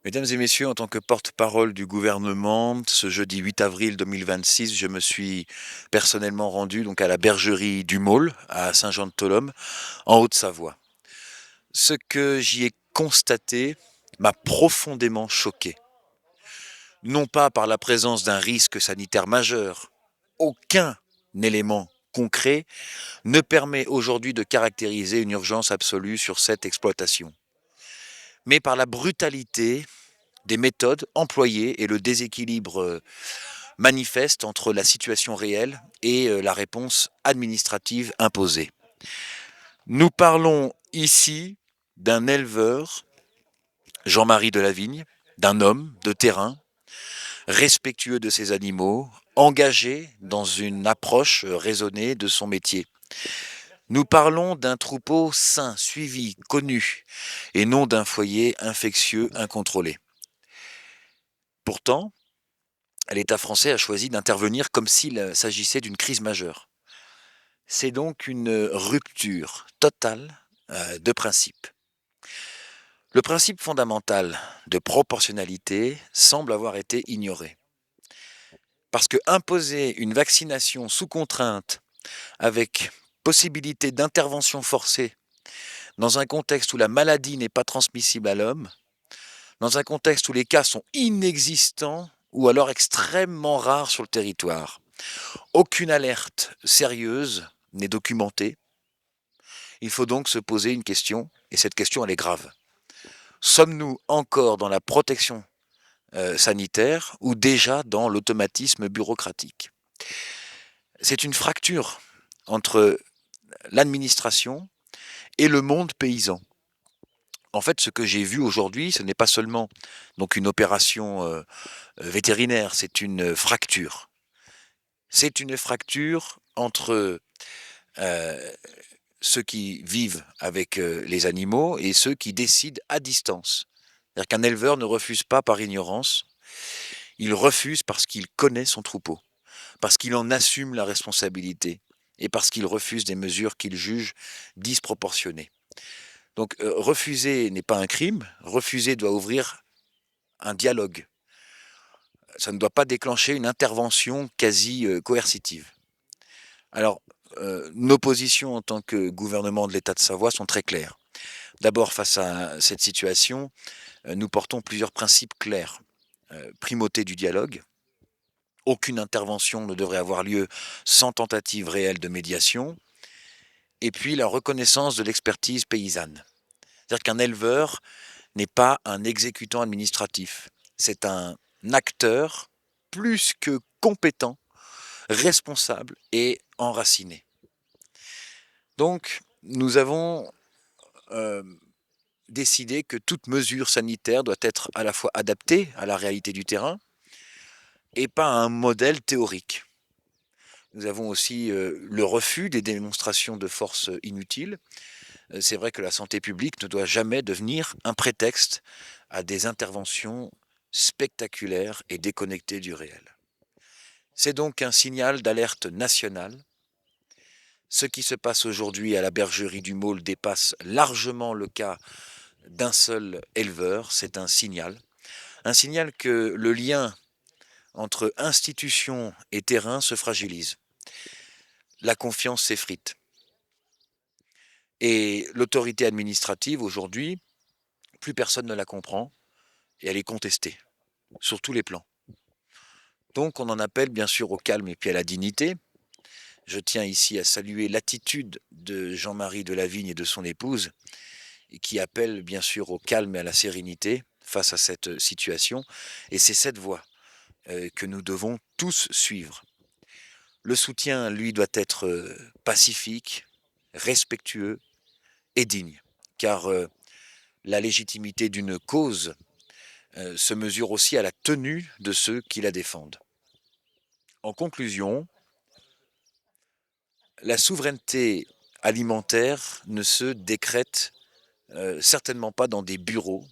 Mesdames et messieurs, en tant que porte-parole du gouvernement, ce jeudi 8 avril 2026, je me suis personnellement rendu donc à la bergerie du Maule, à Saint-Jean-de-Tholome, en Haute-Savoie. Ce que j'y ai constaté m'a profondément choqué. Non pas par la présence d'un risque sanitaire majeur, aucun élément concret ne permet aujourd'hui de caractériser une urgence absolue sur cette exploitation, mais par la brutalité des méthodes employées et le déséquilibre manifeste entre la situation réelle et la réponse administrative imposée. Nous parlons ici d'un éleveur, Jean-Marie Delavigne, d'un homme de terrain, respectueux de ses animaux, engagé dans une approche raisonnée de son métier. Nous parlons d'un troupeau sain, suivi, connu, et non d'un foyer infectieux incontrôlé. Pourtant, l'État français a choisi d'intervenir comme s'il s'agissait d'une crise majeure. C'est donc une rupture totale de principe. Le principe fondamental de proportionnalité semble avoir été ignoré. Parce que imposer une vaccination sous contrainte avec possibilité d'intervention forcée dans un contexte où la maladie n'est pas transmissible à l'homme, dans un contexte où les cas sont inexistants ou alors extrêmement rares sur le territoire, aucune alerte sérieuse n'est documentée. Il faut donc se poser une question, et cette question, elle est grave. Sommes-nous encore dans la protection sanitaire ou déjà dans l'automatisme bureaucratique? C'est une fracture entre l'administration et le monde paysan. En fait, ce que j'ai vu aujourd'hui, ce n'est pas seulement donc une opération vétérinaire, c'est une fracture. C'est une fracture entre euh, ceux qui vivent avec les animaux et ceux qui décident à distance. C'est-à-dire qu'un éleveur ne refuse pas par ignorance, il refuse parce qu'il connaît son troupeau, parce qu'il en assume la responsabilité et parce qu'il refuse des mesures qu'il juge disproportionnées. Donc refuser n'est pas un crime, refuser doit ouvrir un dialogue. Ça ne doit pas déclencher une intervention quasi coercitive. Alors, nos positions en tant que gouvernement de l'État de Savoie sont très claires. D'abord, face à cette situation, nous portons plusieurs principes clairs. Primauté du dialogue. Aucune intervention ne devrait avoir lieu sans tentative réelle de médiation. Et puis la reconnaissance de l'expertise paysanne. C'est-à-dire qu'un éleveur n'est pas un exécutant administratif. C'est un acteur plus que compétent, responsable et enraciné. Donc, nous avons euh, décidé que toute mesure sanitaire doit être à la fois adaptée à la réalité du terrain et pas à un modèle théorique. Nous avons aussi le refus des démonstrations de force inutiles. C'est vrai que la santé publique ne doit jamais devenir un prétexte à des interventions spectaculaires et déconnectées du réel. C'est donc un signal d'alerte nationale. Ce qui se passe aujourd'hui à la bergerie du Maule dépasse largement le cas d'un seul éleveur. C'est un signal que le lien entre institution et terrain se fragilise. La confiance s'effrite. Et l'autorité administrative, aujourd'hui, plus personne ne la comprend et elle est contestée, sur tous les plans. Donc on en appelle bien sûr au calme et puis à la dignité. Je tiens ici à saluer l'attitude de Jean-Marie Delavigne et de son épouse, qui appellent bien sûr au calme et à la sérénité face à cette situation. Et c'est cette voie que nous devons tous suivre. Le soutien, lui, doit être pacifique, respectueux et digne, car la légitimité d'une cause se mesure aussi à la tenue de ceux qui la défendent. En conclusion, la souveraineté alimentaire ne se décrète certainement pas dans des bureaux,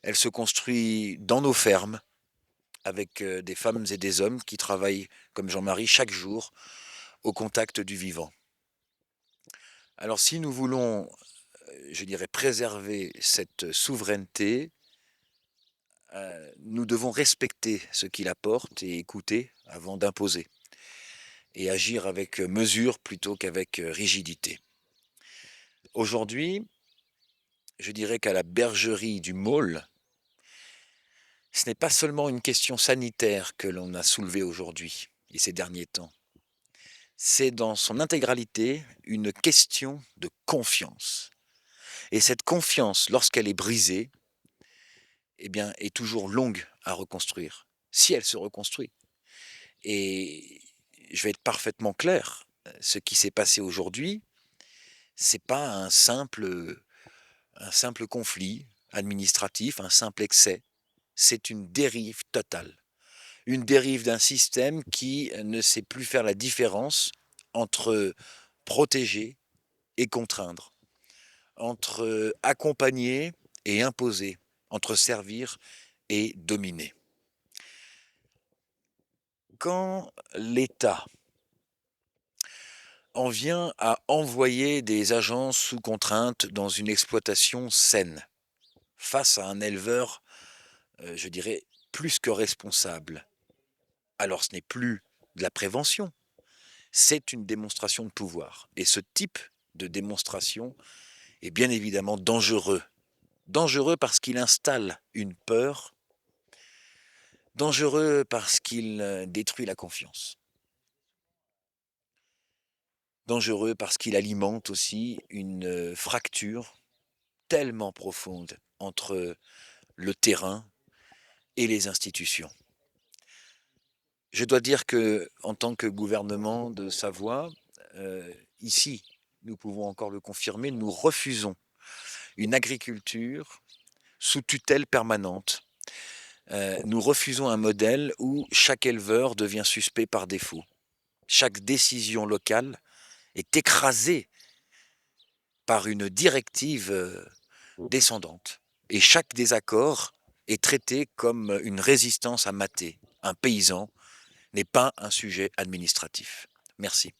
elle se construit dans nos fermes, avec des femmes et des hommes qui travaillent comme Jean-Marie chaque jour au contact du vivant. Alors si nous voulons, je dirais, préserver cette souveraineté, nous devons respecter ce qu'il apporte et écouter avant d'imposer et agir avec mesure plutôt qu'avec rigidité. Aujourd'hui, je dirais qu'à la bergerie du Maule, ce n'est pas seulement une question sanitaire que l'on a soulevée aujourd'hui et ces derniers temps. C'est dans son intégralité une question de confiance. Et cette confiance, lorsqu'elle est brisée, eh bien, est toujours longue à reconstruire, si elle se reconstruit. Et je vais être parfaitement clair, ce qui s'est passé aujourd'hui, c'est pas un simple conflit administratif, un simple excès, c'est une dérive totale. Une dérive d'un système qui ne sait plus faire la différence entre protéger et contraindre, entre accompagner et imposer, entre servir et dominer. Quand l'État en vient à envoyer des agents sous contrainte dans une exploitation saine, face à un éleveur, je dirais, plus que responsable, alors ce n'est plus de la prévention, c'est une démonstration de pouvoir. Et ce type de démonstration est bien évidemment dangereux. Dangereux parce qu'il installe une peur, dangereux parce qu'il détruit la confiance, dangereux parce qu'il alimente aussi une fracture tellement profonde entre le terrain et les institutions. Je dois dire que, en tant que gouvernement de Savoie, ici, nous pouvons encore le confirmer, nous refusons une agriculture sous tutelle permanente. Nous refusons un modèle où chaque éleveur devient suspect par défaut. Chaque décision locale est écrasée par une directive descendante. Et chaque désaccord est traité comme une résistance à mater. Un paysan n'est pas un sujet administratif. Merci.